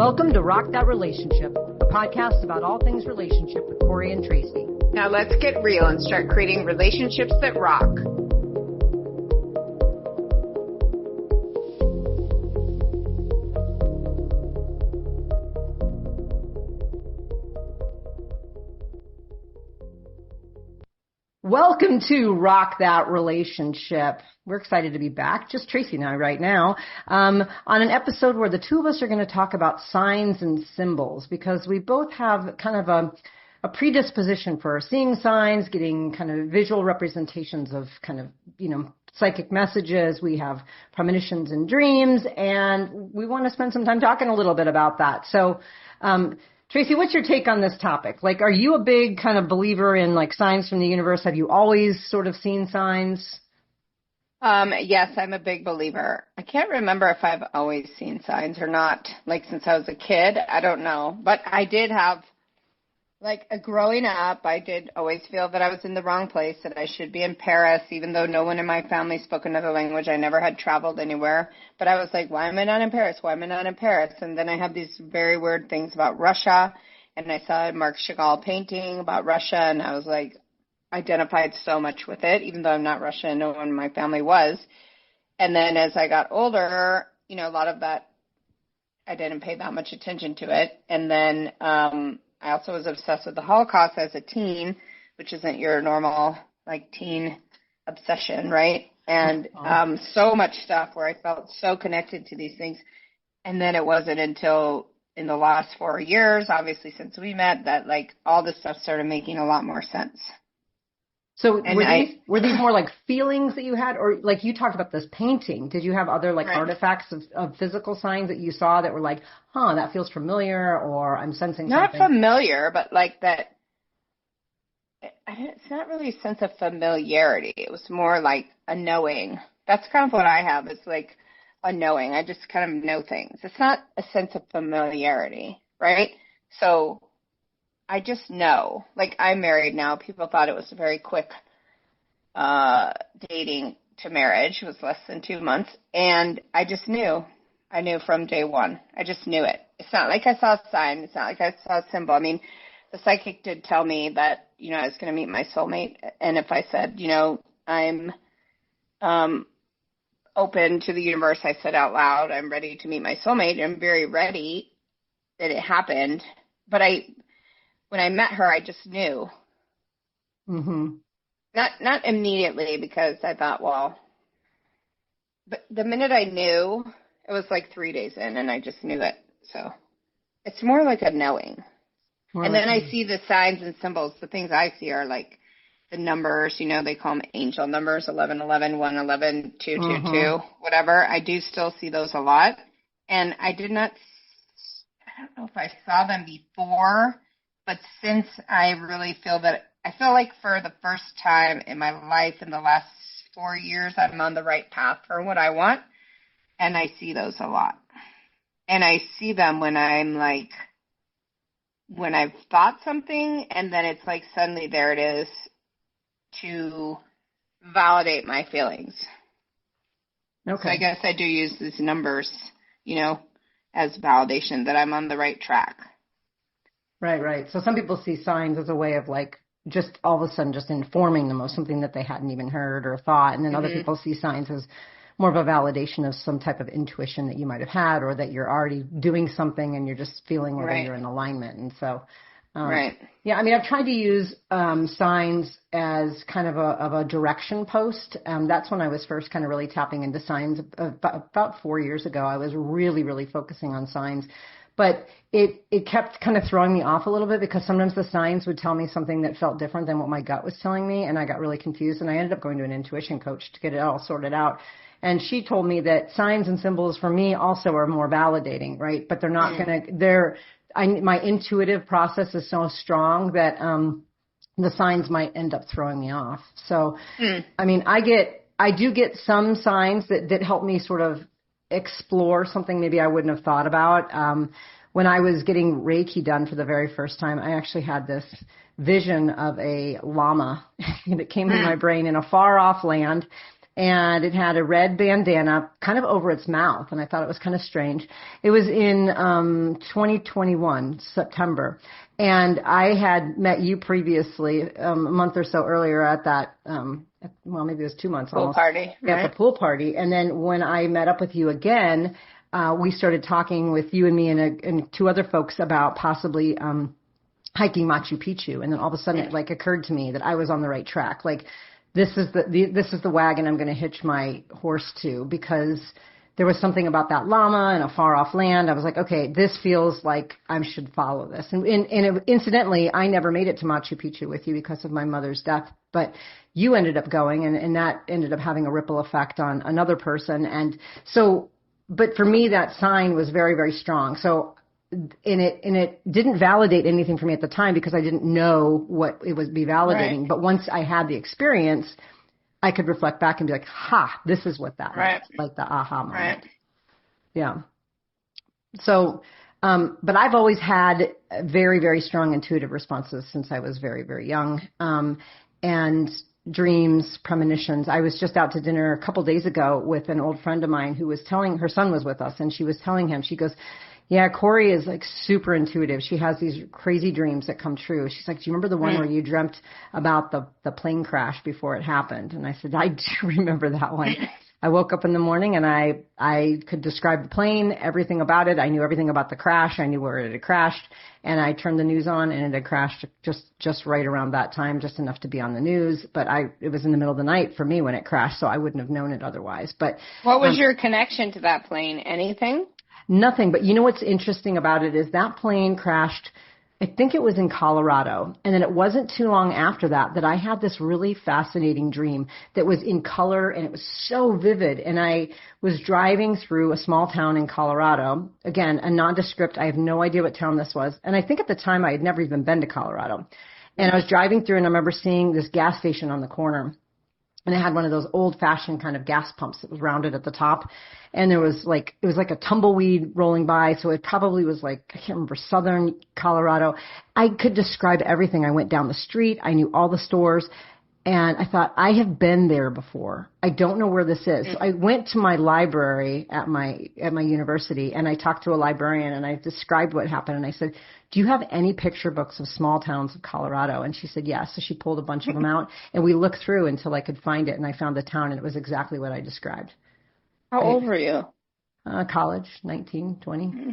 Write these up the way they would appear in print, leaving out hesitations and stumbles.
Welcome to Rock That Relationship, a podcast about all things relationship with Corey and Tracy. Now let's get real and start creating relationships that rock. Welcome to Rock That Relationship. We're excited to be back, just Tracy and I right now, on an episode where the two of us are going to talk about signs and symbols, because we both have kind of a predisposition for seeing signs, getting kind of visual representations of kind of, psychic messages. We have premonitions and dreams, and we want to spend some time talking a little bit about that. So, Tracy, what's your take on this topic? Like, are you a big kind of believer in like signs from the universe? Have you always sort of seen signs? Yes, I'm a big believer. I can't remember if I've always seen signs or not, like since I was a kid. I don't know. But I did have, growing up, I did always feel that I was in the wrong place, that I should be in Paris, even though no one in my family spoke another language. I never had traveled anywhere. But I was like, why am I not in Paris? Why am I not in Paris? And then I had these very weird things about Russia. And I saw a Marc Chagall painting about Russia, and I was like, identified so much with it, even though I'm not Russian, no one in my family was. And then as I got older, a lot of that, I didn't pay that much attention to it. And then I also was obsessed with the Holocaust as a teen, which isn't your normal, teen obsession, right? And so much stuff where I felt so connected to these things. And then it wasn't until in the last 4 years, obviously since we met, that, all this stuff started making a lot more sense. So were these more like feelings that you had, or like you talked about this painting? Did you have other right. artifacts of physical signs that you saw that were like, that feels familiar, or I'm sensing something? Not familiar, but that. It's not really a sense of familiarity. It was more like a knowing. That's kind of what I have. It's like a knowing. I just kind of know things. It's not a sense of familiarity, right? So I just know. I'm married now. People thought it was a very quick dating to marriage. It was less than 2 months. And I just knew. I knew from day one. I just knew it. It's not like I saw a sign. It's not like I saw a symbol. I mean, the psychic did tell me that, I was going to meet my soulmate. And if I said, I'm open to the universe, I said out loud, I'm ready to meet my soulmate. I'm very ready that it happened. But when I met her, I just knew. Mm-hmm. Not immediately, because I thought, but the minute I knew, it was 3 days in, and I just knew it. So it's more like a knowing. And then I see the signs and symbols. The things I see are the numbers, they call them angel numbers, 1111, 111, 222, whatever. I do still see those a lot. And I don't know if I saw them before, but since I really feel like for the first time in my life in the last 4 years, I'm on the right path for what I want. And I see those a lot. And I see them when I'm when I've thought something, and then it's suddenly there it is to validate my feelings. Okay. So I guess I do use these numbers, as validation that I'm on the right track. Right. So some people see signs as a way of just all of a sudden just informing them of something that they hadn't even heard or thought. And then other people see signs as more of a validation of some type of intuition that you might have had, or that you're already doing something and you're just feeling whether you're in alignment. And so, yeah, I mean, I've tried to use signs as kind of a direction post. That's when I was first kind of really tapping into signs. About 4 years ago, I was really, really focusing on signs. But it kept kind of throwing me off a little bit, because sometimes the signs would tell me something that felt different than what my gut was telling me, and I got really confused, and I ended up going to an intuition coach to get it all sorted out. And she told me that signs and symbols for me also are more validating, right? But they're not my intuitive process is so strong that the signs might end up throwing me off. So, I mean, I do get some signs that help me sort of explore something maybe I wouldn't have thought about. When I was getting Reiki done for the very first time, I actually had this vision of a llama that came in my brain in a far off land and it had a red bandana kind of over its mouth, and I thought it was kind of strange. It was in 2021, September, and I had met you previously a month or so earlier at that, well, maybe it was 2 months pool almost. party. Yeah, Right? at the pool party. And then when I met up with you again, we started talking with you and me and two other folks about possibly hiking Machu Picchu. And then all of a sudden it like occurred to me that I was on the right track. Like this is the wagon I'm going to hitch my horse to, because there was something about that llama in a far off land. I was like, okay, this feels like I should follow this. And incidentally, I never made it to Machu Picchu with you because of my mother's death, but you ended up going, and that ended up having a ripple effect on another person. And so, but for me, that sign was very, very strong. So, and it didn't validate anything for me at the time because I didn't know what it would be validating. Right. But once I had the experience, I could reflect back and be like, ha, this is what that meant, like the aha moment. Right. Yeah. So, but I've always had very, very strong intuitive responses since I was very, very young. And dreams, premonitions. I was just out to dinner a couple days ago with an old friend of mine who was telling, her son was with us, and she was telling him, she goes, yeah, Corey is like super intuitive. She has these crazy dreams that come true. She's like, do you remember the one where you dreamt about the plane crash before it happened? And I said, I do remember that one. I woke up in the morning and I could describe the plane, everything about it. I knew everything about the crash. I knew where it had crashed, and I turned the news on and it had crashed just right around that time, just enough to be on the news. But it was in the middle of the night for me when it crashed, so I wouldn't have known it otherwise. But what was your connection to that plane? Anything? Nothing. But you know what's interesting about it is that plane crashed, I think it was in Colorado. And then it wasn't too long after that I had this really fascinating dream that was in color, and it was so vivid. And I was driving through a small town in Colorado. Again, a nondescript. I have no idea what town this was. And I think at the time I had never even been to Colorado. And I was driving through, and I remember seeing this gas station on the corner. And it had one of those old-fashioned kind of gas pumps that was rounded at the top. And it was like a tumbleweed rolling by. So it probably was like, I can't remember, southern Colorado. I could describe everything. I went down the street. I knew all the stores. And I thought, I have been there before. I don't know where this is. So I went to my library at my university, and I talked to a librarian, and I described what happened. And I said, do you have any picture books of small towns of Colorado? And she said, yes. So she pulled a bunch of them out, and we looked through until I could find it. And I found the town, and it was exactly what I described. How old were you? College, 19, 20. Mm-hmm.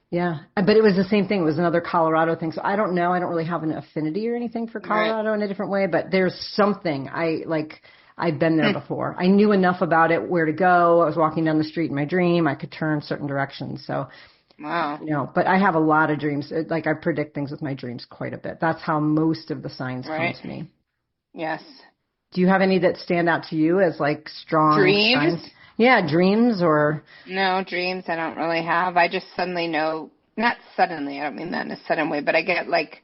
Yeah. But it was the same thing. It was another Colorado thing. So I don't know. I don't really have an affinity or anything for Colorado in a different way, but there's something I've been there before. I knew enough about it, where to go. I was walking down the street in my dream. I could turn certain directions. So, wow. You know, but I have a lot of dreams. Like I predict things with my dreams quite a bit. That's how most of the signs come to me. Yes. Do you have any that stand out to you as like strong dreams? Signs? Yeah, dreams or... No, dreams I don't really have. I just suddenly know, not suddenly, I don't mean that in a sudden way, but I get like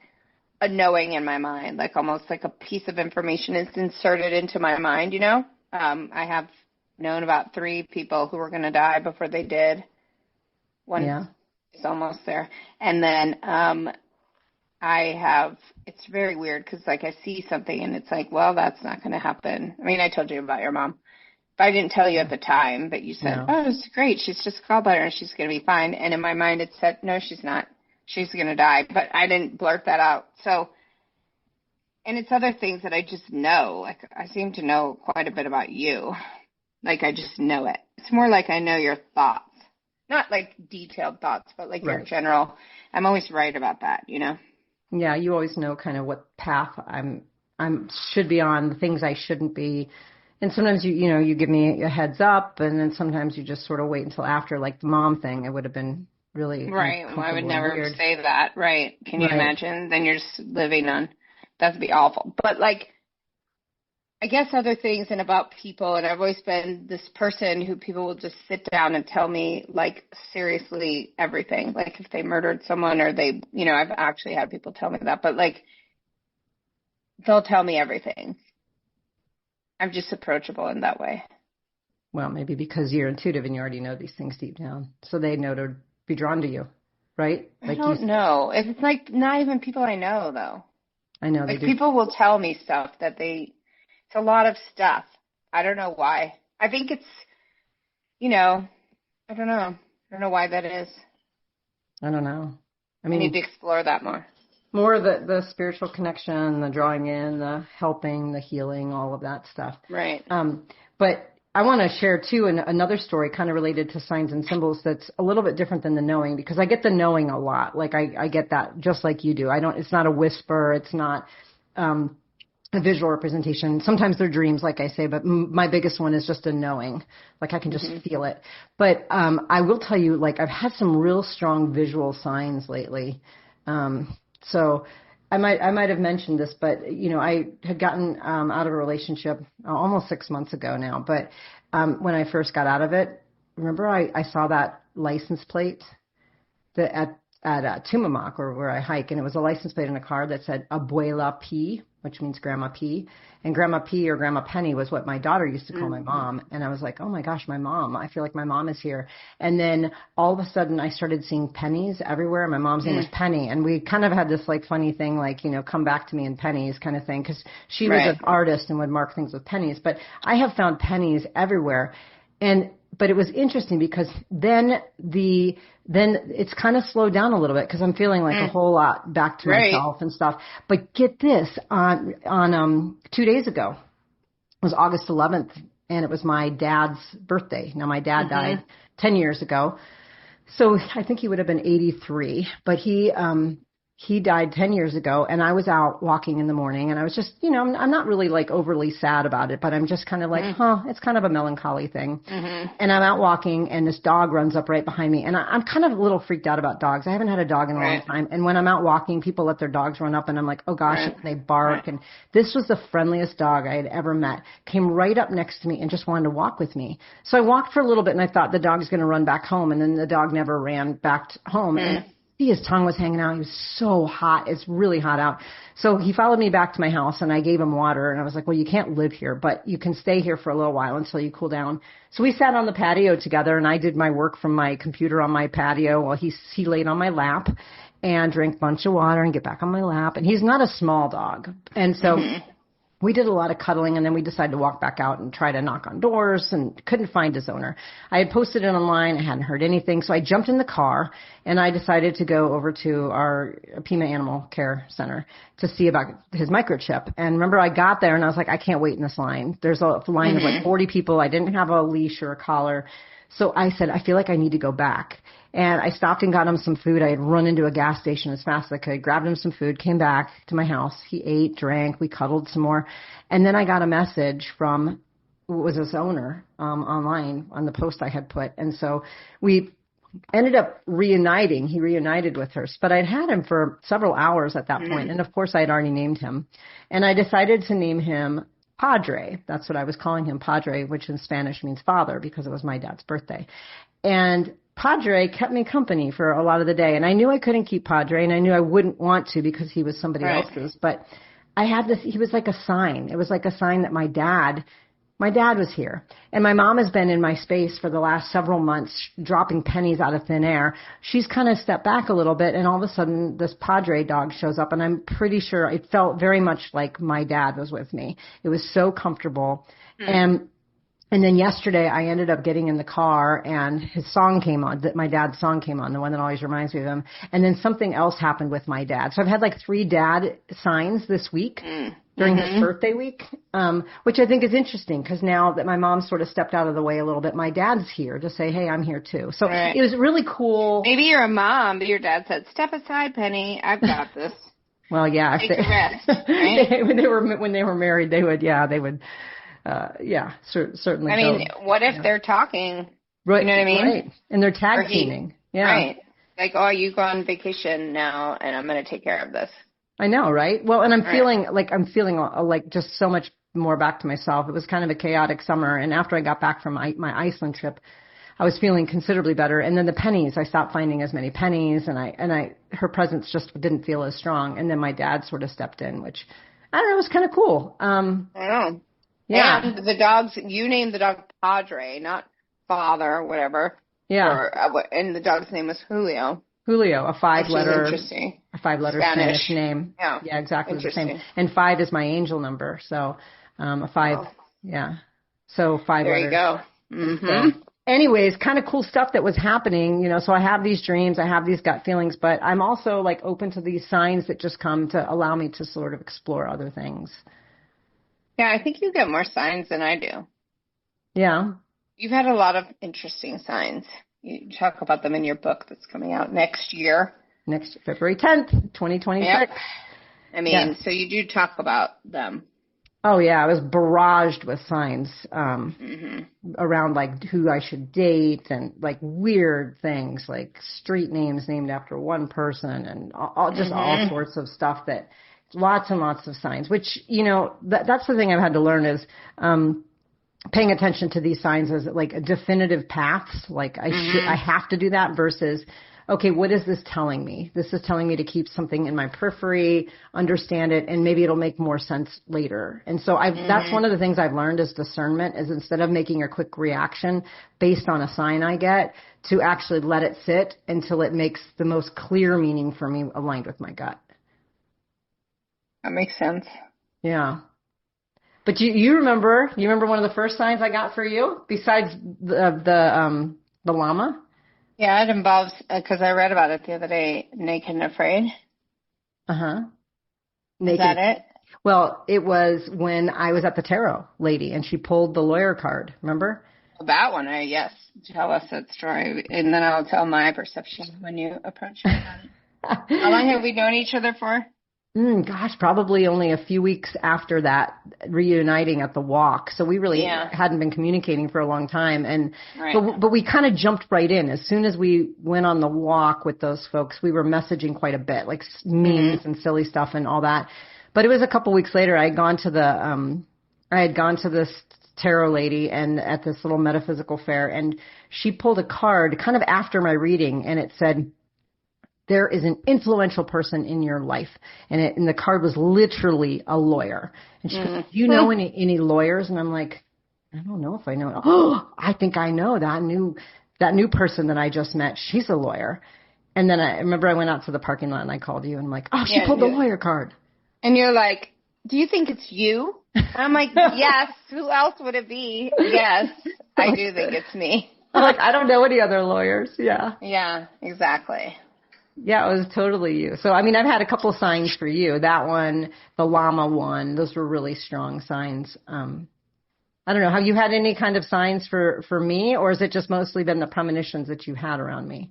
a knowing in my mind, like almost like a piece of information is inserted into my mind, you know? I have known about 3 people who were going to die before they did. One is almost there. And then it's very weird because like I see something and it's like, well, that's not going to happen. I mean, I told you about your mom. I didn't tell you at the time, but you said, oh, it's great. She's just gallbladder and she's going to be fine. And in my mind, it said, no, she's not. She's going to die. But I didn't blurt that out. So, and it's other things that I just know. Like I seem to know quite a bit about you. Like I just know it. It's more like I know your thoughts. Not like detailed thoughts, but like your general. I'm always right about that, you know? Yeah, you always know kind of what path I'm should be on, the things I shouldn't be. And sometimes you give me a heads up, and then sometimes you just sort of wait until after, like the mom thing. It would have been really right. Well, I would never say that. Right? Can you imagine? Then you're just living on. That'd be awful. But like, I guess other things and about people, and I've always been this person who people will just sit down and tell me like seriously everything. Like if they murdered someone or they, I've actually had people tell me that, but like they'll tell me everything. I'm just approachable in that way. Well, maybe because you're intuitive and you already know these things deep down. So they know to be drawn to you, right? Like I don't know. It's like not even people I know, though. I know. Like people will tell me stuff that it's a lot of stuff. I don't know why. I think it's, I don't know. I don't know why that is. I don't know. I I mean, need to explore that more. more the spiritual connection, the drawing in, the helping, the healing, all of that stuff. Right. But I want to share too another story kind of related to signs and symbols that's a little bit different than the knowing, because I get the knowing a lot. Like I get that just like you do. It's not a whisper. It's not a visual representation. Sometimes they're dreams, like I say, but my biggest one is just a knowing. Like I can just feel it. But I will tell you, like I've had some real strong visual signs lately. So I might have mentioned this, but I had gotten out of a relationship almost 6 months ago now. But when I first got out of it, remember I saw that license plate that at Tumamoc, or where I hike, and it was a license plate in a car that said Abuela P, which means Grandma P. And Grandma P or Grandma Penny was what my daughter used to call my mom. And I was like, oh my gosh, my mom. I feel like my mom is here. And then all of a sudden I started seeing pennies everywhere. My mom's name was Penny. And we kind of had this like funny thing, like, come back to me in pennies kind of thing, because she was an artist and would mark things with pennies. But I have found pennies everywhere. But it was interesting because then it's kind of slowed down a little bit, because I'm feeling like a whole lot back to myself and stuff. But get this, on 2 days ago, it was August 11th, and it was my dad's birthday. Now my dad died 10 years ago, so I think he would have been 83, but he died 10 years ago, and I was out walking in the morning, and I was just, I'm not really like overly sad about it, but I'm just kind of like, it's kind of a melancholy thing. And I'm out walking, and this dog runs up right behind me, and I'm kind of a little freaked out about dogs. I haven't had a dog in a long time, and when I'm out walking, people let their dogs run up, and I'm like, oh gosh, and they bark, and this was the friendliest dog I had ever met. Came right up next to me and just wanted to walk with me. So I walked for a little bit, and I thought the dog's going to run back home, and then the dog never ran back home. And his tongue was hanging out. He was so hot. It's really hot out. So he followed me back to my house, and I gave him water, and I was like, well, you can't live here, but you can stay here for a little while until you cool down. So we sat on the patio together, and I did my work from my computer on my patio while he laid on my lap and drank a bunch of water and get back on my lap. And he's not a small dog. And so we did a lot of cuddling, and then we decided to walk back out and try to knock on doors, and couldn't find his owner. I had posted it online. I hadn't heard anything. So I jumped in the car, and I decided to go over to our Pima Animal Care Center to see about his microchip. And remember, I got there, and I was like, I can't wait in this line. There's a line of like 40 people. I didn't have a leash or a collar. So I said, I feel like I need to go back. And I stopped and got him some food. I had run into a gas station as fast as I could, grabbed him some food, came back to my house. He ate, drank, we cuddled some more. And then I got a message from, what was his owner, online on the post I had put. And so we ended up reuniting. He reunited with her. But I'd had him for several hours at that point. And of course I had already named him. And I decided to name him Padre. That's what I was calling him, Padre, which in Spanish means father, because it was my dad's birthday. And Padre kept me company for a lot of the day. And I knew I couldn't keep Padre, and I knew I wouldn't want to because he was somebody else's. But I had this, he was like a sign. It was like a sign that my dad was here. And my mom has been in my space for the last several months, dropping pennies out of thin air. She's kind of stepped back a little bit, and all of a sudden this Padre dog shows up, and I'm pretty sure it felt very much like my dad was with me. It was so comfortable. And then yesterday I ended up getting in the car, and his song came on, that my dad's song came on, the one that always reminds me of him. And then something else happened with my dad. So I've had like 3 dad signs this week during his birthday week, which I think is interesting, because now that my mom sort of stepped out of the way a little bit, my dad's here to say, hey, I'm here too. So it was really cool. Maybe you're a mom, but your dad said, step aside, Penny. I've got this. Well, yeah. Take a rest, right? when they were married, they would. Certainly. I mean, what if they're talking? Right. You know what I mean? Right. And they're tag teaming. Yeah. Right. Like, oh, you go on vacation now, and I'm going to take care of this. I know, right? Well, and I'm feeling like just so much more back to myself. It was kind of a chaotic summer, and after I got back from my Iceland trip, I was feeling considerably better. And then the pennies, I stopped finding as many pennies, and her presence just didn't feel as strong. And then my dad sort of stepped in, which I don't know, was kind of cool. I know. Yeah. And the dogs, you named the dog Padre, not Father or whatever. Yeah. And the dog's name was Julio. Julio, a 5-letter Spanish name. Yeah, exactly the same. And 5 is my angel number, so a 5. Oh. Yeah. So 5 There letters. you go. So anyways, kind of cool stuff that was happening, so I have these dreams, I have these gut feelings, but I'm also like open to these signs that just come to allow me to sort of explore other things. Yeah, I think you get more signs than I do. Yeah. You've had a lot of interesting signs. You talk about them in your book that's coming out next year. Next February 10th, 2026. Yep. I mean, yes. So you do talk about them. Oh, yeah. I was barraged with signs around, like, who I should date and, like, weird things, like street names named after one person and all sorts of stuff that lots and lots of signs, which, that's the thing I've had to learn is paying attention to these signs as, like, a definitive paths. Like, I have to do that versus, okay, what is this telling me? This is telling me to keep something in my periphery, understand it, and maybe it'll make more sense later. And so that's one of the things I've learned is discernment, is instead of making a quick reaction based on a sign I get, to actually let it sit until it makes the most clear meaning for me aligned with my gut. That makes sense. Yeah. But you remember one of the first signs I got for you besides the llama? Yeah, it involves, because I read about it the other day, naked and afraid. Uh-huh. Naked. Is that it? Well, it was when I was at the tarot lady and she pulled the lawyer card. Remember? That one, yes. Tell us that story, and then I'll tell my perception when you approach me about it. How long have we known each other for? Gosh, probably only a few weeks after that reuniting at the walk. So we really hadn't been communicating for a long time. And but we kind of jumped right in. As soon as we went on the walk with those folks, we were messaging quite a bit, like memes and silly stuff and all that. But it was a couple weeks later, I had gone to this tarot lady and at this little metaphysical fair, and she pulled a card kind of after my reading, and it said, there is an influential person in your life. And the card was literally a lawyer. And she goes, do you know any lawyers? And I'm like, I don't know if I know. Oh, I think I know that new person that I just met. She's a lawyer. And then I remember I went out to the parking lot and I called you and I'm like, oh, she pulled the lawyer card. And you're like, do you think it's you? And I'm like, yes. Who else would it be? Yes, I do think it's me. I'm like, I don't know any other lawyers. Yeah. Yeah, exactly. Yeah, it was totally you. So, I mean, I've had a couple signs for you. That one, the llama one, those were really strong signs. I don't know. Have you had any kind of signs for me, or has it just mostly been the premonitions that you had around me?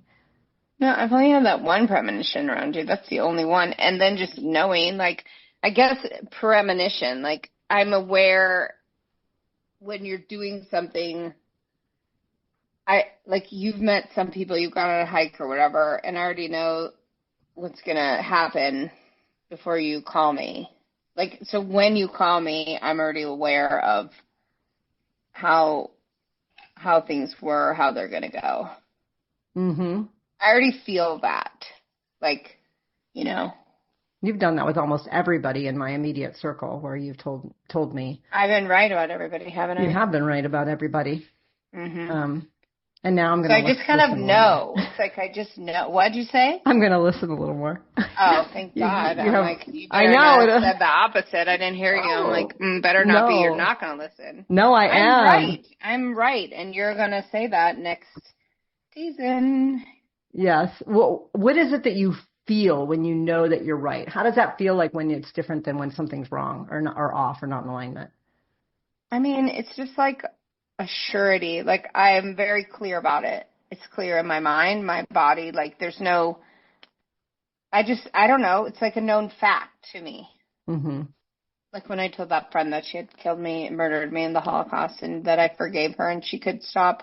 No, I've only had that one premonition around you. That's the only one. And then just knowing, like, I guess premonition, like, I'm aware when you're doing something. Like, you've met some people, you've gone on a hike or whatever, and I already know what's going to happen before you call me. Like, so when you call me, I'm already aware of how things were, how they're going to go. I already feel that. Like, You've done that with almost everybody in my immediate circle where you've told me. I've been right about everybody, haven't I? You have been right about everybody. And now I'm going to I just kind of know. It's like I just know. What'd you say? I'm going to listen a little more. Oh, thank God. You I know. Said the opposite. I didn't hear you. I'm like, better not be. You're not going to listen. No, am. I'm right. And you're going to say that next season. Yes. Well, what is it that you feel when you know that you're right? How does that feel like when it's different than when something's wrong or off or not in alignment? I mean, it's just like a surety. Like, I'm very clear about it. It's clear in my mind, my body. Like, there's no, I don't know. It's like a known fact to me. Like when I told that friend that she had killed me, murdered me in the Holocaust, and that I forgave her and she could stop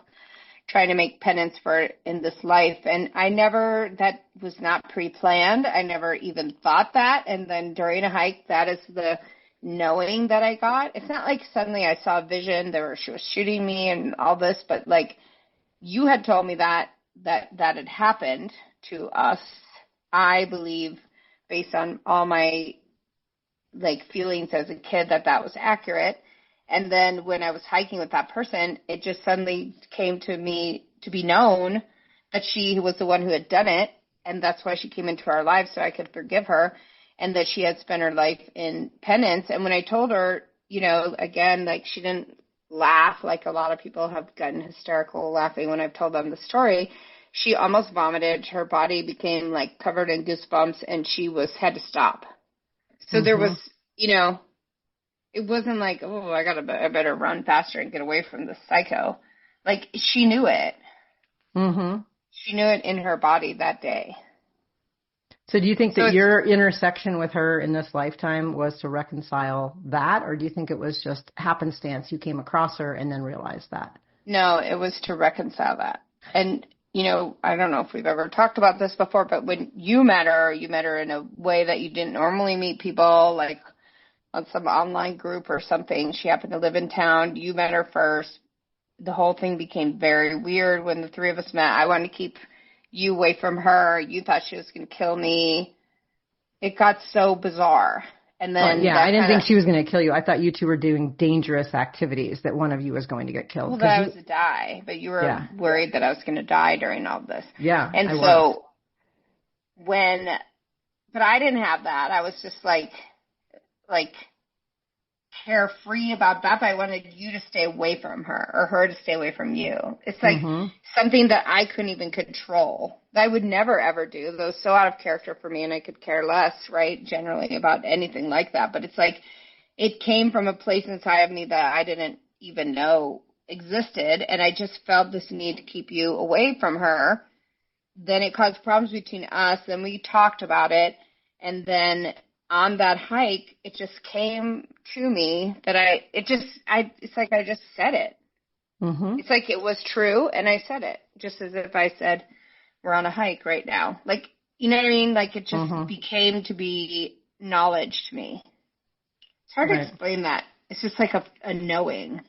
trying to make penance for it in this life. And that was not pre-planned. I never even thought that. And then during a hike, that is the knowing that I got. It's not like suddenly I saw a vision, she was shooting me and all this, but like you had told me that had happened to us. I believe, based on all my like feelings as a kid, that was accurate. And then when I was hiking with that person, it just suddenly came to me to be known that she was the one who had done it, and that's why she came into our lives, so I could forgive her. And that she had spent her life in penance. And when I told her, again, like she didn't laugh, like a lot of people have gotten hysterical laughing when I've told them the story. She almost vomited. Her body became like covered in goosebumps, and she had to stop. So there was, it wasn't like, oh, I better run faster and get away from this psycho. Like, she knew it. Mm-hmm. She knew it in her body that day. So do you think that your intersection with her in this lifetime was to reconcile that, or do you think it was just happenstance you came across her and then realized that? No, it was to reconcile that. And, I don't know if we've ever talked about this before, but when you met her in a way that you didn't normally meet people, like on some online group or something. She happened to live in town. You met her first. The whole thing became very weird when the three of us met. I wanted to keep you away from her. You thought she was going to kill me. It got so bizarre. And then I didn't think she was going to kill you. I thought you two were doing dangerous activities, that one of you was going to get killed. Well, that I was to die, but you were worried that I was going to die during all this. Yeah, and but I didn't have that. I was just like carefree about that, but I wanted you to stay away from her, or her to stay away from you. It's like something that I couldn't even control, that I would never, ever do. That was so out of character for me, and I could care less, right, generally about anything like that. But it's like it came from a place inside of me that I didn't even know existed, and I just felt this need to keep you away from her. Then it caused problems between us, and we talked about it, and then on that hike, it just came to me that it's like I just said it. Mm-hmm. It's like it was true, and I said it, just as if I said, we're on a hike right now. Like, you know what I mean? Like, it just became to be knowledge to me. It's hard to explain that. It's just like a knowing.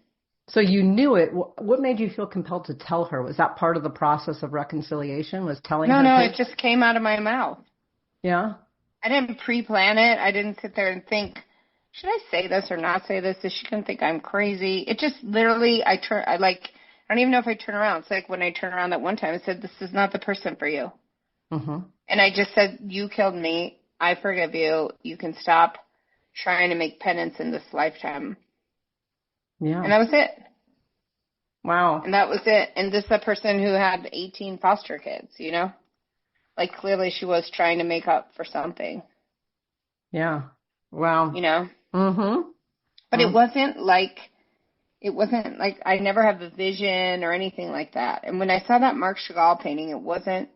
So you knew it. What made you feel compelled to tell her? Was that part of the process of reconciliation, was telling her? No, it just came out of my mouth. Yeah? I didn't pre-plan it. I didn't sit there and think, should I say this or not say this? Is she going to think I'm crazy? It just literally, I don't even know if I turn around. It's like when I turned around that one time, I said, this is not the person for you. Mm-hmm. And I just said, you killed me. I forgive you. You can stop trying to make penance in this lifetime. Yeah. And that was it. Wow. And that was it. And this is a person who had 18 foster kids, Like, clearly she was trying to make up for something. Yeah. Wow. Mm-hmm. But it wasn't like I never had the vision or anything like that. And when I saw that Marc Chagall painting, it wasn't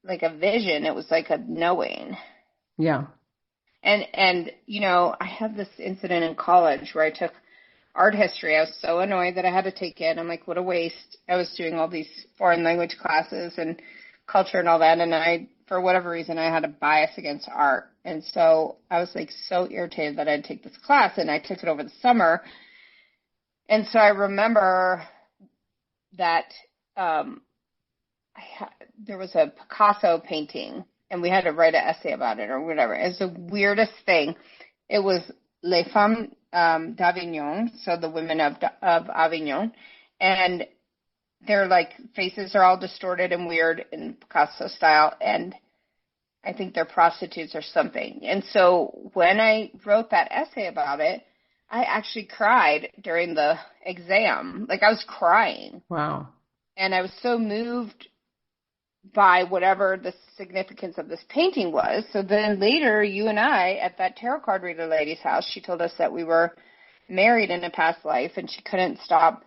like a vision. It was like a knowing. Yeah. And I had this incident in college where I took art history. I was so annoyed that I had to take it. I'm like, what a waste. I was doing all these foreign language classes and culture and all that, and for whatever reason, I had a bias against art. And so I was like so irritated that I'd take this class, and I took it over the summer. And so I remember that there was a Picasso painting, and we had to write an essay about it or whatever. It was the weirdest thing. It was Les Femmes d'Avignon, so the women of Avignon, and their faces are all distorted and weird in Picasso style, and I think they're prostitutes or something. And so when I wrote that essay about it, I actually cried during the exam. Like, I was crying. Wow. And I was so moved by whatever the significance of this painting was. So then later, you and I, at that tarot card reader lady's house, she told us that we were married in a past life, and she couldn't stop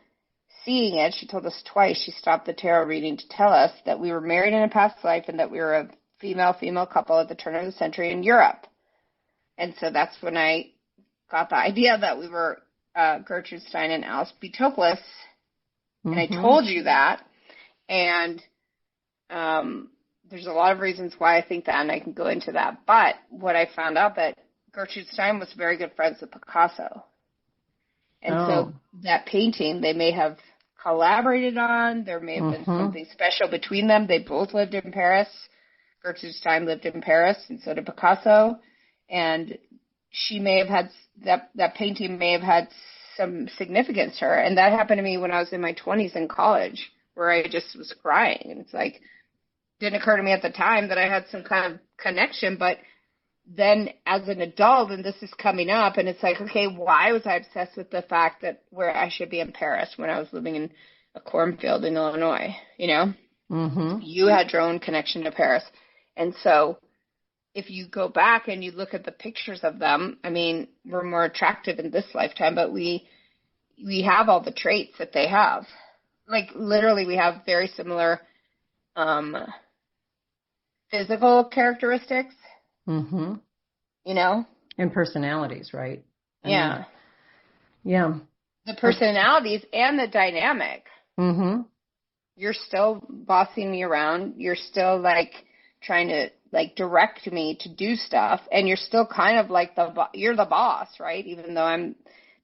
seeing it. She told us twice. She stopped the tarot reading to tell us that we were married in a past life and that we were a female couple at the turn of the century in Europe. And so that's when I got the idea that we were Gertrude Stein and Alice B. Toklas. And I told you that. And there's a lot of reasons why I think that, and I can go into that. But what I found out that Gertrude Stein was very good friends with Picasso. And so that painting, they may have collaborated on. There may have been something special between them. They both lived in Paris. Gertrude Stein lived in Paris, and so did Picasso. And she may have had, that painting may have had some significance to her. And that happened to me when I was in my 20s in college, where I just was crying. And it's like, didn't occur to me at the time that I had some kind of connection, but then as an adult, and this is coming up, and it's like, okay, why was I obsessed with the fact that where I should be in Paris when I was living in a cornfield in Illinois, you know? Mm-hmm. You had your own connection to Paris. And so if you go back and you look at the pictures of them, I mean, we're more attractive in this lifetime, but we have all the traits that they have. Like, literally, we have very similar physical characteristics. Mm-hmm. You know? And personalities, right? Yeah. Yeah. The personalities and the dynamic. Mm-hmm. You're still bossing me around. You're still, like, trying to, like, direct me to do stuff. And you're still kind of like you're the boss, right? Even though I'm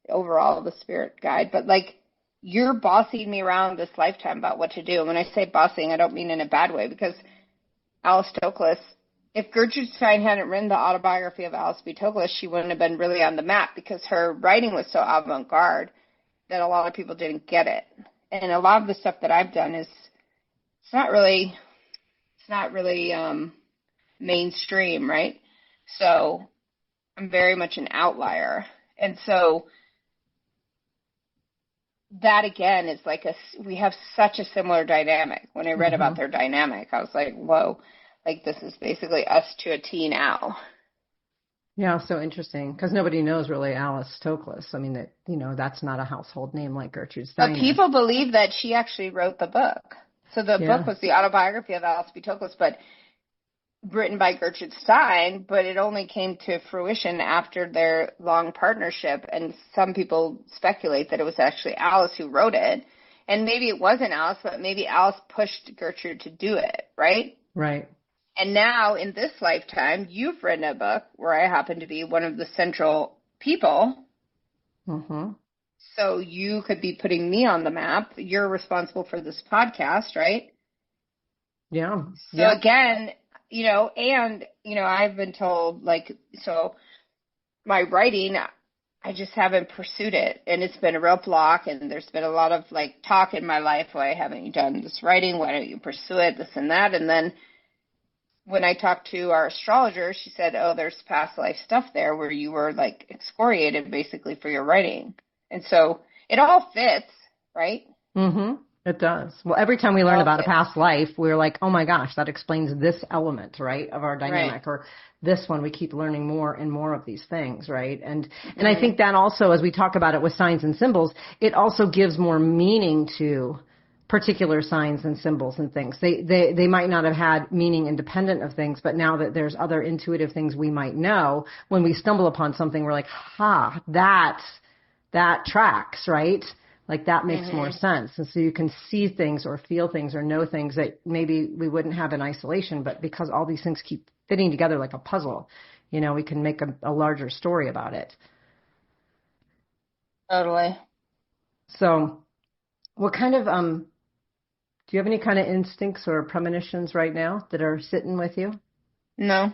overall the spirit guide. But, like, you're bossing me around this lifetime about what to do. And when I say bossing, I don't mean in a bad way, because Alice Toklas, if Gertrude Stein hadn't written the autobiography of Alice B. Toklas, she wouldn't have been really on the map, because her writing was so avant-garde that a lot of people didn't get it. And a lot of the stuff that I've done is it's not really mainstream, right? So I'm very much an outlier. And so that again is like we have such a similar dynamic. When I read about their dynamic, I was like, whoa. Like, this is basically us to a T now. Yeah, so interesting, because nobody knows really Alice Toklas. I mean, that's not a household name like Gertrude Stein. But people believe that she actually wrote the book. So the book was the autobiography of Alice B. Toklas, but written by Gertrude Stein, but it only came to fruition after their long partnership, and some people speculate that it was actually Alice who wrote it. And maybe it wasn't Alice, but maybe Alice pushed Gertrude to do it, right? Right. And now, in this lifetime, you've written a book where I happen to be one of the central people. Mm-hmm. So you could be putting me on the map. You're responsible for this podcast, right? Yeah. So again, I've been told, like, so my writing, I just haven't pursued it. And it's been a real block. And there's been a lot of, like, talk in my life. Why haven't you done this writing? Why don't you pursue it? This and that. And then when I talked to our astrologer, she said, oh, there's past life stuff there where you were, like, excoriated basically for your writing. And so it all fits, right? Mm-hmm. It does. Well, every time we learn about a past life, we're like, oh my gosh, that explains this element, right, of our dynamic, or this one. We keep learning more and more of these things, right? And I think that also, as we talk about it with signs and symbols, it also gives more meaning to particular signs and symbols and things. They might not have had meaning independent of things, but now that there's other intuitive things we might know, when we stumble upon something, we're like, that tracks, right? Like, that makes more sense. And so you can see things or feel things or know things that maybe we wouldn't have in isolation, but because all these things keep fitting together like a puzzle, we can make a larger story about it. Totally. So what kind of, do you have any kind of instincts or premonitions right now that are sitting with you? No.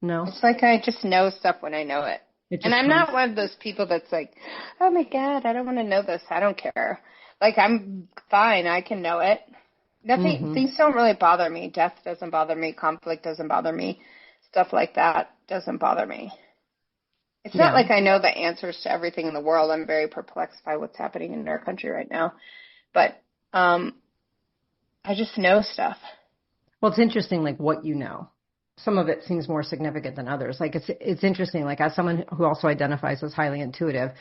It's like I just know stuff when I know it. And I'm not one of those people that's like, oh my God, I don't want to know this. I don't care. Like, I'm fine. I can know it. Nothing. Things don't really bother me. Death doesn't bother me. Conflict doesn't bother me. Stuff like that doesn't bother me. It's not like I know the answers to everything in the world. I'm very perplexed by what's happening in our country right now. But I just know stuff. Well, it's interesting, like, what you know. Some of it seems more significant than others. Like, it's interesting, like, as someone who also identifies as highly intuitive,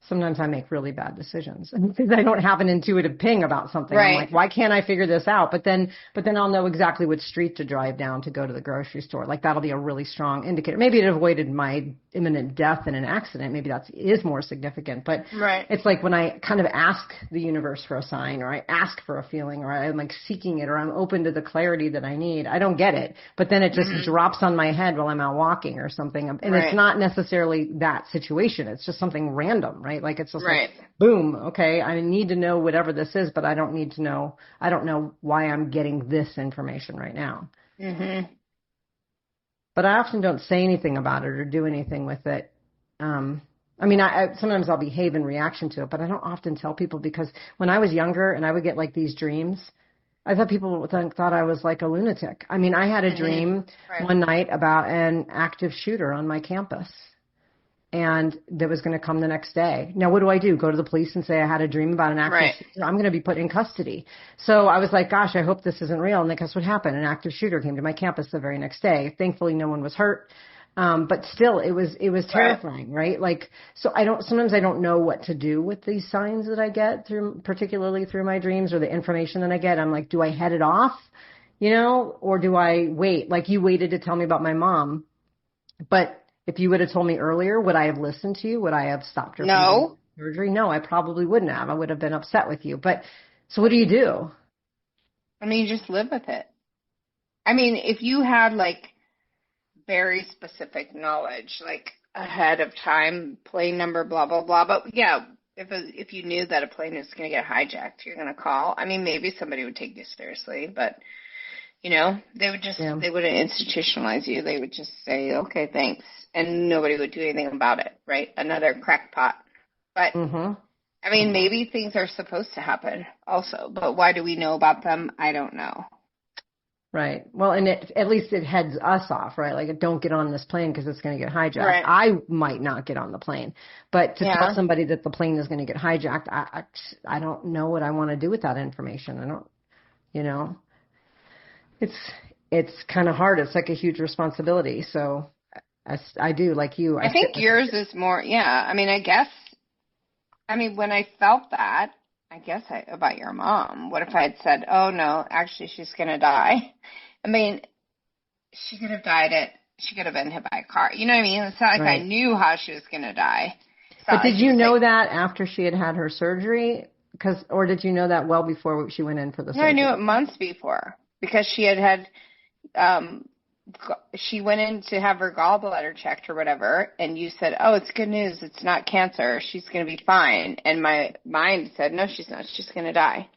sometimes I make really bad decisions because I don't have an intuitive ping about something. Right. I'm like, why can't I figure this out? But then I'll know exactly which street to drive down to go to the grocery store. Like, that'll be a really strong indicator. Maybe it avoided my imminent death in an accident. Maybe that is more significant. But It's like when I kind of ask the universe for a sign, or I ask for a feeling, or I'm like seeking it, or I'm open to the clarity that I need. I don't get it, but then it just drops on my head while I'm out walking or something. And it's not necessarily that situation. It's just something random, right? Like, it's just like, boom, okay, I need to know whatever this is, but I don't know why I'm getting this information right now. Mm-hmm. But I often don't say anything about it or do anything with it. I mean, I sometimes I'll behave in reaction to it, but I don't often tell people, because when I was younger and I would get like these dreams, I thought people thought I was like a lunatic. I mean, I had a dream one night about an active shooter on my campus, and that was going to come the next day. Now, what do? Go to the police and say I had a dream about an active shooter? I'm going to be put in custody. So I was like, gosh, I hope this isn't real. And then guess what happened? An active shooter came to my campus the very next day. Thankfully, no one was hurt. But still, it was terrifying, right? Like, so sometimes I don't know what to do with these signs that I get particularly through my dreams or the information that I get. I'm like, do I head it off, or do I wait? Like you waited to tell me about my mom, but if you would have told me earlier, would I have listened to you? Would I have stopped her from surgery? No, I probably wouldn't have. I would have been upset with you. But so what do you do? I mean, you just live with it. I mean, if you had like very specific knowledge, like ahead of time, plane number, blah, blah, blah. But yeah, if you knew that a plane is going to get hijacked, you're going to call. I mean, maybe somebody would take you seriously, but they would just, they wouldn't institutionalize you. They would just say, okay, thanks. And nobody would do anything about it, right? Another crackpot. But, I mean, maybe things are supposed to happen also, but why do we know about them? I don't know. Right. Well, and at least it heads us off, right? Like, don't get on this plane because it's going to get hijacked. Right. I might not get on the plane, but to tell somebody that the plane is going to get hijacked, I don't know what I want to do with that information. I don't, it's kind of hard. It's like a huge responsibility. So I do, like you. I think yours is more, I mean, when I felt that, about your mom, what if I had said, oh no, actually she's going to die? I mean, she could have been hit by a car. You know what I mean? It's not like I knew how she was going to die. But did you know that after she had her surgery? Or did you know that well before she went in for the surgery? No, I knew it months before because she she went in to have her gallbladder checked or whatever, and you said, oh, it's good news. It's not cancer. She's going to be fine. And my mind said, no, she's not. She's going to die.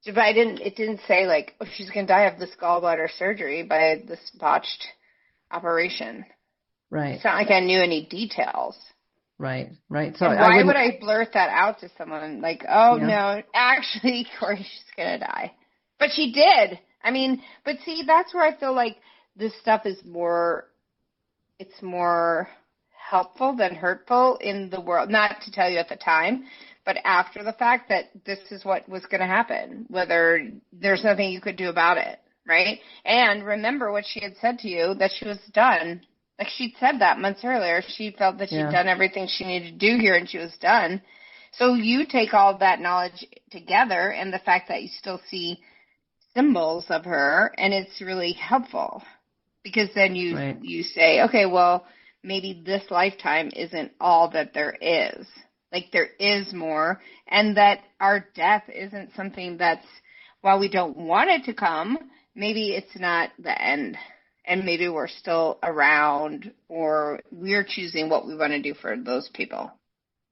But it didn't say like, oh, she's going to die of this gallbladder surgery by this botched operation. Right. It's not like I knew any details. Right. So why would I blurt that out to someone like, oh, no, actually, Corey, she's going to die. But she did. I mean, but see, that's where I feel like this stuff is more helpful than hurtful in the world. Not to tell you at the time, but after the fact that this is what was going to happen, whether there's nothing you could do about it, right? And remember what she had said to you, that she was done. Like she'd said that months earlier. She felt that she'd done everything she needed to do here and she was done. So you take all of that knowledge together and the fact that you still see symbols of her, and it's really helpful because then you say, okay, well, maybe this lifetime isn't all that there is. Like there is more, and that our death isn't something that's, while we don't want it to come, maybe it's not the end, and maybe we're still around, or we're choosing what we want to do for those people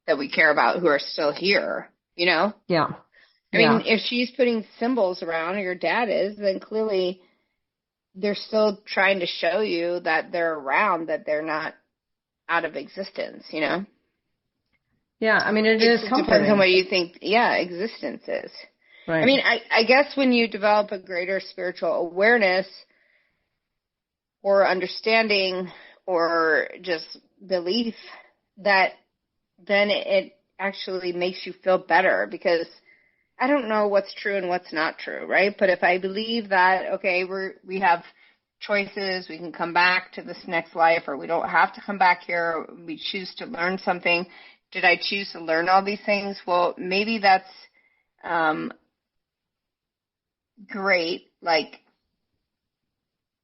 that we care about who are still here, Yeah. I mean, if she's putting symbols around, or your dad is, then clearly they're still trying to show you that they're around, that they're not out of existence, Yeah, I mean, it is comforting. Depends on what you think, existence is. Right. I mean, I guess when you develop a greater spiritual awareness or understanding or just belief, that then it actually makes you feel better, because I don't know what's true and what's not true, right? But if I believe that, okay, we have choices, we can come back to this next life, or we don't have to come back here, we choose to learn something. Did I choose to learn all these things? Well, maybe that's great. Like,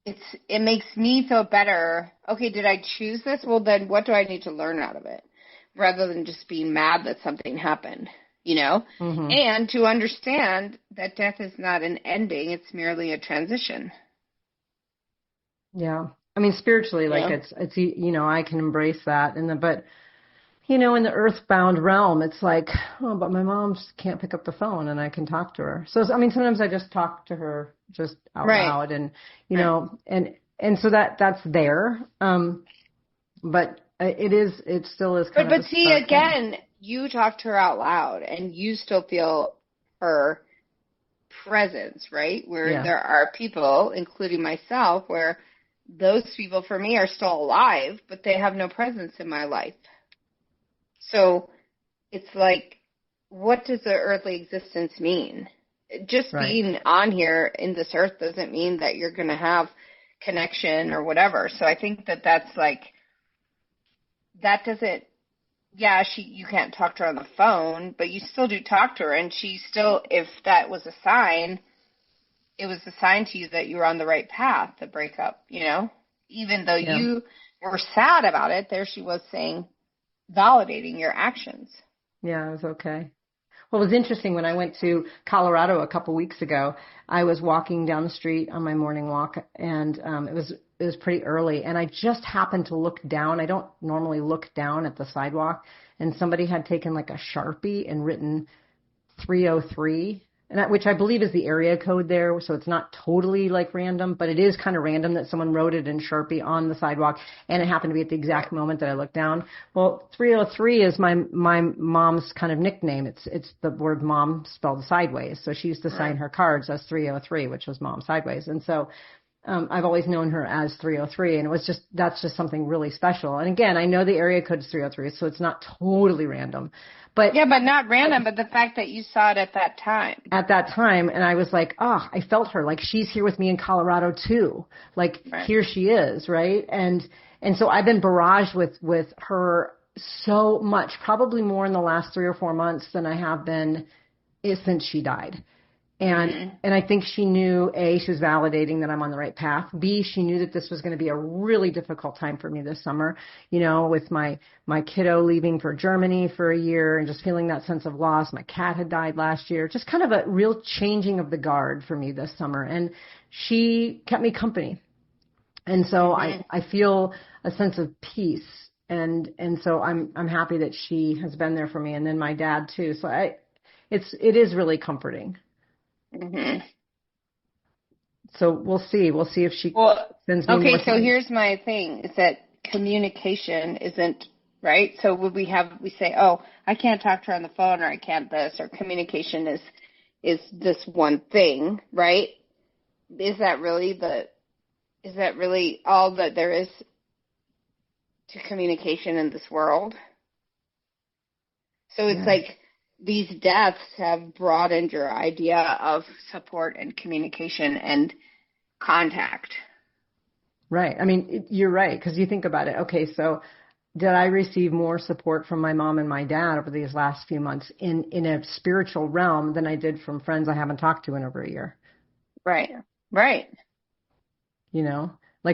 it makes me feel better. Okay, did I choose this? Well, then what do I need to learn out of it? Rather than just being mad that something happened. And to understand that death is not an ending, it's merely a transition. Yeah. I mean, spiritually, like it's, I can embrace that. But in the earthbound realm, it's like, oh, but my mom can't pick up the phone and I can talk to her. So, I mean, sometimes I just talk to her just out loud and, and so that's there. But it still is kind of. But see, again, you talk to her out loud and you still feel her presence, right? Where Yeah. there are people, including myself, where those people for me are still alive, but they have no presence in my life. So it's like, what does the earthly existence mean? Just Right. being on here in this earth doesn't mean that you're going to have connection or whatever. So I think that that's like, that doesn't, yeah, you can't talk to her on the phone, but you still do talk to her. And she still, if that was a sign, it was a sign to you that you were on the right path to break up, even though Yeah. you were sad about it, there she was saying, validating your actions. Yeah, it was okay. Well, it was interesting when I went to Colorado a couple weeks ago. I was walking down the street on my morning walk, and it was pretty early, and I just happened to look down. I don't normally look down at the sidewalk, and somebody had taken like a Sharpie and written 303, which I believe is the area code there. So it's not totally like random, but it is kind of random that someone wrote it in Sharpie on the sidewalk, and it happened to be at the exact moment that I looked down. Well, 303 is my mom's kind of nickname. It's the word mom spelled sideways. So she used to sign her cards as 303, which was mom sideways. And so I've always known her as 303, and that's just something really special. And again, I know the area code is 303, so it's not totally random. But yeah, but not random, but the fact that you saw it at that time. At that time, and I was like, I felt her. Like, she's here with me in Colorado too. Like, Here she is, right? And so I've been barraged with her so much, probably more in the last 3 or 4 months than I have been since she died. And I think she knew, A, she was validating that I'm on the right path. B, she knew that this was going to be a really difficult time for me this summer, with my kiddo leaving for Germany for a year and just feeling that sense of loss. My cat had died last year, just kind of a real changing of the guard for me this summer. And she kept me company. And so I feel a sense of peace. And so I'm happy that she has been there for me. And then my dad too. So it is really comforting. Mm-hmm. So we'll see. We'll see if she sends me more. Okay, so here's my thing: is that communication isn't right. So would we say, oh, I can't talk to her on the phone, or I can't this, or communication is this one thing, right? Is that really all that there is to communication in this world? So it's like, these deaths have broadened your idea of support and communication and contact. Right. I mean, you're right, because you think about it. Okay, so did I receive more support from my mom and my dad over these last few months in a spiritual realm than I did from friends I haven't talked to in over a year? Right. Like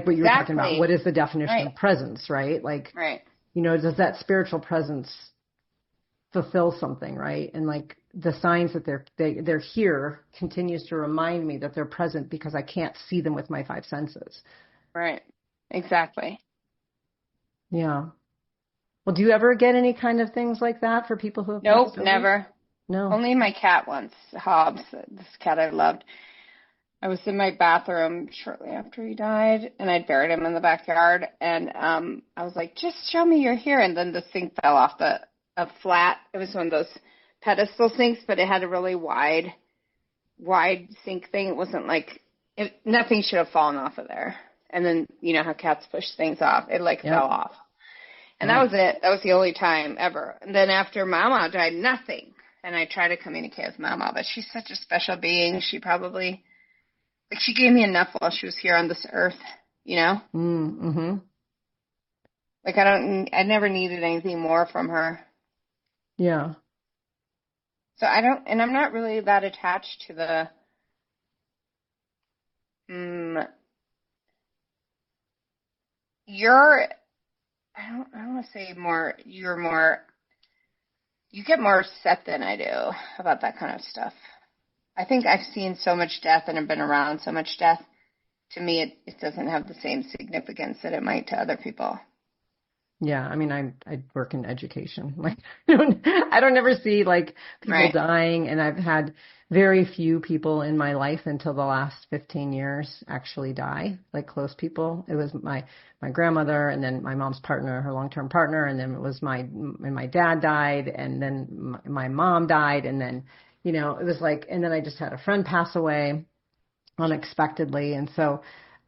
what you were talking about. What is the definition of presence, right? Like, does that spiritual presence fulfill something, right? And like the signs that they're here continues to remind me that they're present because I can't see them with my 5 senses. Right. Exactly. Yeah. Well, do you ever get any kind of things like that for people who have Nope, never. No. Only my cat once, Hobbs, this cat I loved. I was in my bathroom shortly after he died, and I'd buried him in the backyard, and I was like, just show me you're here. And then the sink fell off a flat. It was one of those pedestal sinks, but it had a really wide sink thing. It wasn't like nothing should have fallen off of there. And then you know how cats push things off. It fell off. And that was it. That was the only time ever. And then after Mama died, nothing. And I tried to communicate with Mama, but she's such a special being. She probably she gave me enough while she was here on this earth, Mm-hmm. Like I never needed anything more from her. Yeah. So I'm not really that attached to the, I don't want to say more, you get more upset than I do about that kind of stuff. I think I've seen so much death and have been around so much death. To me, it doesn't have the same significance that it might to other people. Yeah, I mean, I work in education. Like, I don't ever see like people dying, and I've had very few people in my life until the last 15 years actually die, like close people. It was my grandmother, and then my mom's partner, her long-term partner, and then it was my dad died, and then my mom died, and then it was like, and then I just had a friend pass away unexpectedly. And so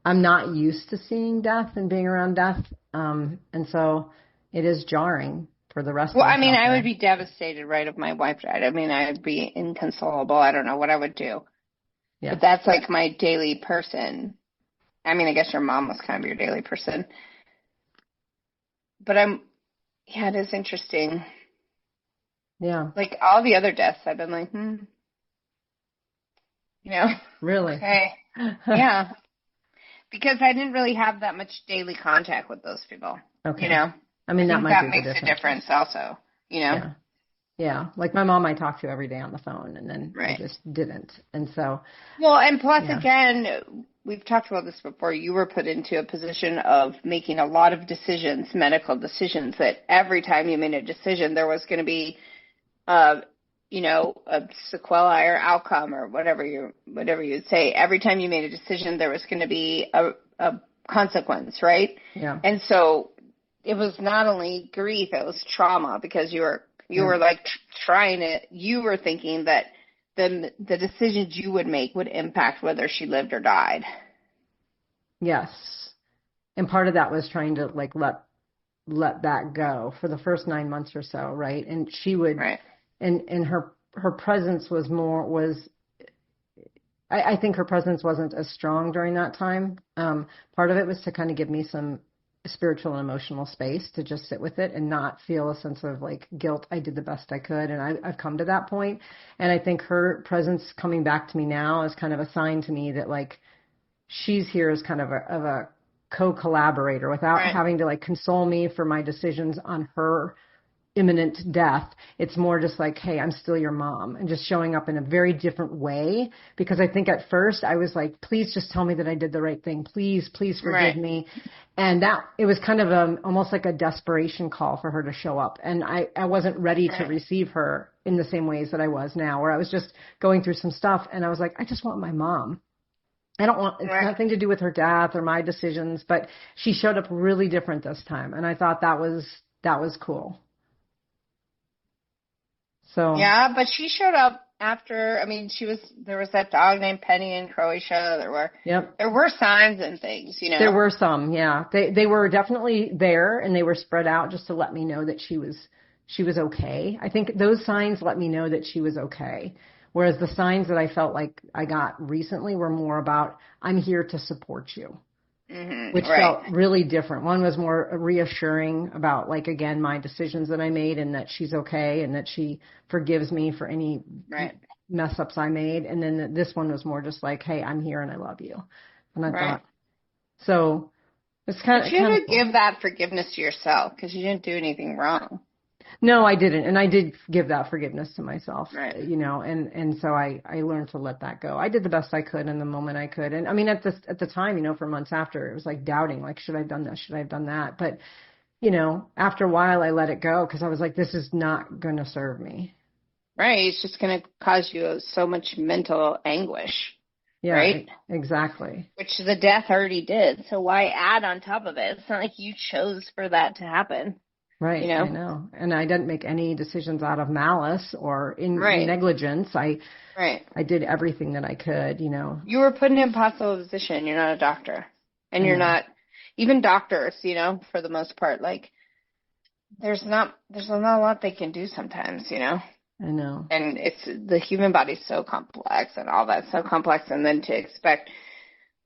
I'm not used to seeing death and being around death. And so it is jarring for the rest of us. Well, I mean, I would be devastated, right, if my wife died. I mean, I would be inconsolable. I don't know what I would do. Yeah. But that's like my daily person. I mean, I guess your mom was kind of your daily person. But yeah, it is interesting. Yeah. Like all the other deaths, I've been like, Really? Okay. Yeah. Because I didn't really have that much daily contact with those people. Okay. I mean, that makes a difference also, Yeah. Yeah. Like my mom I talked to every day on the phone, and then I just didn't. And so. Well, and plus again, we've talked about this before. You were put into a position of making a lot of decisions, medical decisions, that every time you made a decision, there was going to be, a sequelae or outcome or whatever you'd say. Every time you made a decision, there was going to be a consequence, right? Yeah. And so it was not only grief, it was trauma, because you were like you were thinking that the decisions you would make would impact whether she lived or died. Yes. And part of that was trying to like let that go for the first 9 months or so, right? And she would, and her presence I think her presence wasn't as strong during that time. Part of it was to kind of give me some spiritual and emotional space to just sit with it and not feel a sense of like guilt. I did the best I could, and I've come to that point. And I think her presence coming back to me now is kind of a sign to me that like she's here as kind of a co-collaborator without having to like console me for my decisions on her imminent death. It's more just like, hey, I'm still your mom, and just showing up in a very different way. Because I think at first I was like, please just tell me that I did the right thing. Please forgive me. And that it was kind of almost like a desperation call for her to show up. And I wasn't ready to receive her in the same ways that I was now, where I was just going through some stuff and I was like, I just want my mom. I don't want, it's nothing to do with her death or my decisions, but she showed up really different this time. And I thought that was cool. So. Yeah, but she showed up after, there was that dog named Penny in Croatia. There were signs and things, There were some, yeah. They were definitely there, and they were spread out just to let me know that she was okay. I think those signs let me know that she was okay. Whereas the signs that I felt like I got recently were more about, I'm here to support you, which felt really different. One was more reassuring about, like, again, my decisions that I made and that she's okay and that she forgives me for any mess ups I made. And then this one was more just like, hey, I'm here and I love you. And I thought, so it's kind of. But you had to give that forgiveness to yourself because you didn't do anything wrong. No, I didn't. And I did give that forgiveness to myself, and so I learned to let that go. I did the best I could in the moment I could. And I mean, at the time, for months after, it was like doubting, like, should I have done this? Should I have done that? But, after a while I let it go because I was like, this is not going to serve me. Right. It's just going to cause you so much mental anguish. Yeah, right? Exactly. Which the death already did. So why add on top of it? It's not like you chose for that to happen. Right, I know. And I didn't make any decisions out of malice or in negligence. I did everything that I could, You were put in an impossible position. You're not a doctor. And you're not, even doctors, for the most part, like, there's not a lot they can do sometimes, I know. And the human body's so complex and all that's so complex. And then to expect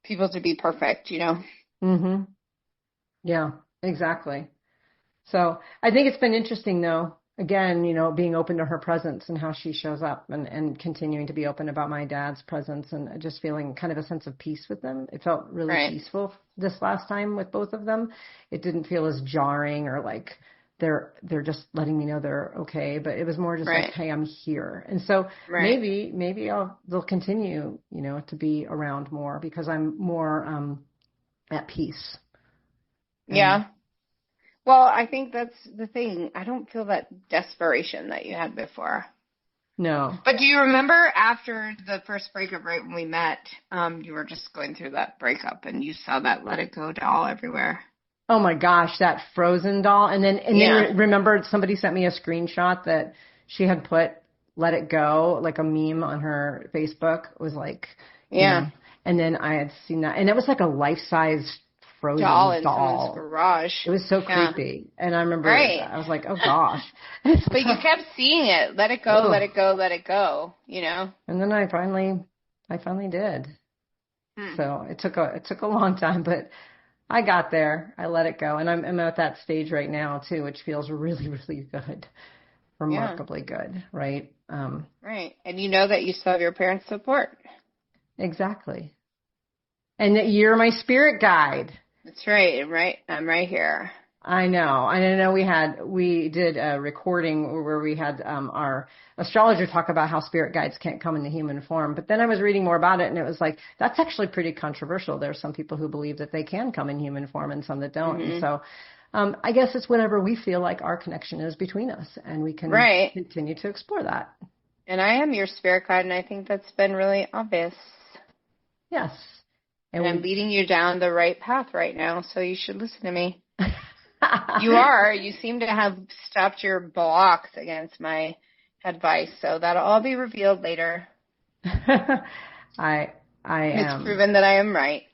people to be perfect, Mm-hmm. Yeah, exactly. So I think it's been interesting, though, again, being open to her presence and how she shows up and continuing to be open about my dad's presence and just feeling kind of a sense of peace with them. It felt really peaceful this last time with both of them. It didn't feel as jarring or like they're just letting me know they're okay, but it was more just like, hey, I'm here. And so maybe they'll continue, to be around more because I'm more at peace. Yeah. Well, I think that's the thing. I don't feel that desperation that you had before. No. But do you remember after the first breakup, right when we met, you were just going through that breakup and you saw that Let It Go doll everywhere? Oh my gosh, that Frozen doll. And then remember somebody sent me a screenshot that she had put Let It Go, like a meme on her Facebook was like, yeah. And then I had seen that, and it was like a life-size frozen Doll in someone's garage. It was so creepy. And I remember I was like, oh gosh. But you kept seeing it. Let it go, let it go, let it go, And then I finally did. So it took a long time, but I got there. I let it go. And I'm at that stage right now too, which feels really, really good. Remarkably good, right? Right. And you know that you still have your parents' support. Exactly. And that you're my spirit guide. That's right. I'm right here. I know. I know we did a recording where we had our astrologer talk about how spirit guides can't come in the human form. But then I was reading more about it, and it was like, that's actually pretty controversial. There are some people who believe that they can come in human form and some that don't. And so I guess it's whatever we feel like our connection is between us, and we can continue to explore that. And I am your spirit guide, and I think that's been really obvious. Yes. And I'm leading you down the right path right now, so you should listen to me. You are. You seem to have stopped your blocks against my advice, so that'll all be revealed later. I am. It's proven that I am right.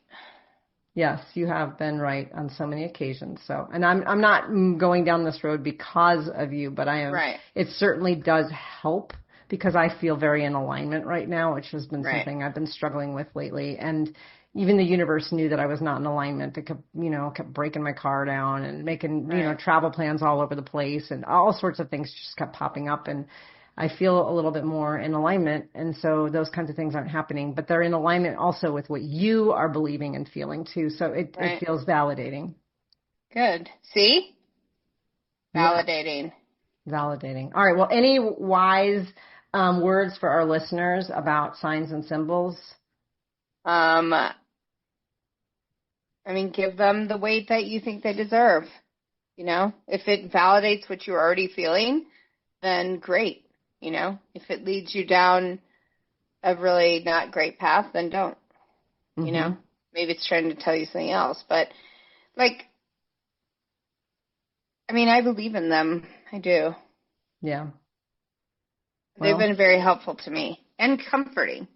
Yes, you have been right on so many occasions. So, and I'm not going down this road because of you, but I am. Right. It certainly does help because I feel very in alignment right now, which has been something I've been struggling with lately. And even the universe knew that I was not in alignment. It kept breaking my car down and making, travel plans all over the place, and all sorts of things just kept popping up. And I feel a little bit more in alignment. And so those kinds of things aren't happening, but they're in alignment also with what you are believing and feeling too. So it feels validating. Good. See? Validating. Yeah. Validating. All right. Well, any wise words for our listeners about signs and symbols? Give them the weight that you think they deserve. If it validates what you're already feeling, then great. If it leads you down a really not great path, then don't. Maybe it's trying to tell you something else. But, I believe in them. I do. Yeah. They've been very helpful to me and comforting,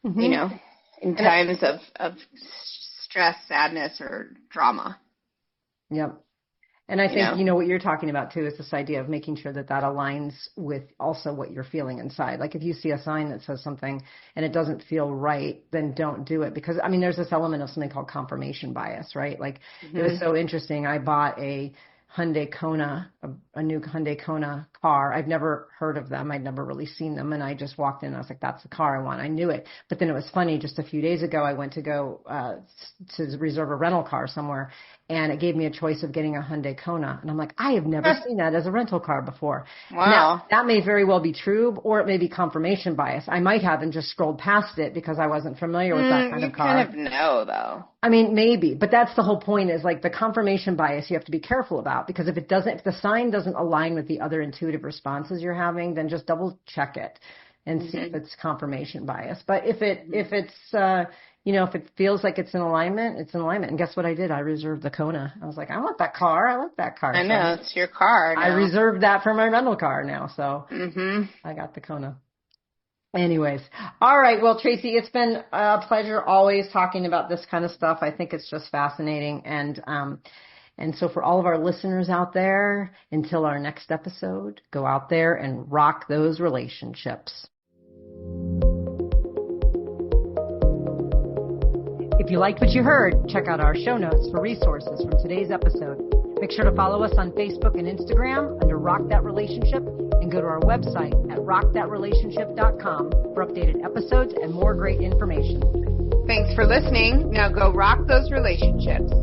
in times of stress, sadness, or drama. Yep. And I think, what you're talking about too is this idea of making sure that aligns with also what you're feeling inside. Like if you see a sign that says something and it doesn't feel right, then don't do it. Because, there's this element of something called confirmation bias, right? Like it was so interesting. I bought a Hyundai Kona, a new Hyundai Kona car. I've never heard of them. I'd never really seen them. And I just walked in and I was like, that's the car I want. I knew it. But then it was funny. Just a few days ago, I went to to reserve a rental car somewhere, and it gave me a choice of getting a Hyundai Kona. And I'm like, I have never seen that as a rental car before. Wow. Now, that may very well be true, or it may be confirmation bias. I might have and just scrolled past it because I wasn't familiar with that kind of car. You kind of know, though. Maybe, but that's the whole point, is like the confirmation bias you have to be careful about, because if the sign doesn't align with the other intuitive responses you're having, then just double check it and see if it's confirmation bias. But if it feels like it's in alignment, it's in alignment. And guess what I did? I reserved the Kona. I was like, I want that car. I like that car. I know, it's your car now. I reserved that for my rental car now, so I got the Kona. Anyways. All right. Well, Tracy, it's been a pleasure always talking about this kind of stuff. I think it's just fascinating. And so for all of our listeners out there, until our next episode, go out there and rock those relationships. If you liked what you heard, check out our show notes for resources from today's episode. Make sure to follow us on Facebook and Instagram under Rock That Relationship, and go to our website at rockthatrelationship.com for updated episodes and more great information. Thanks for listening. Now go rock those relationships.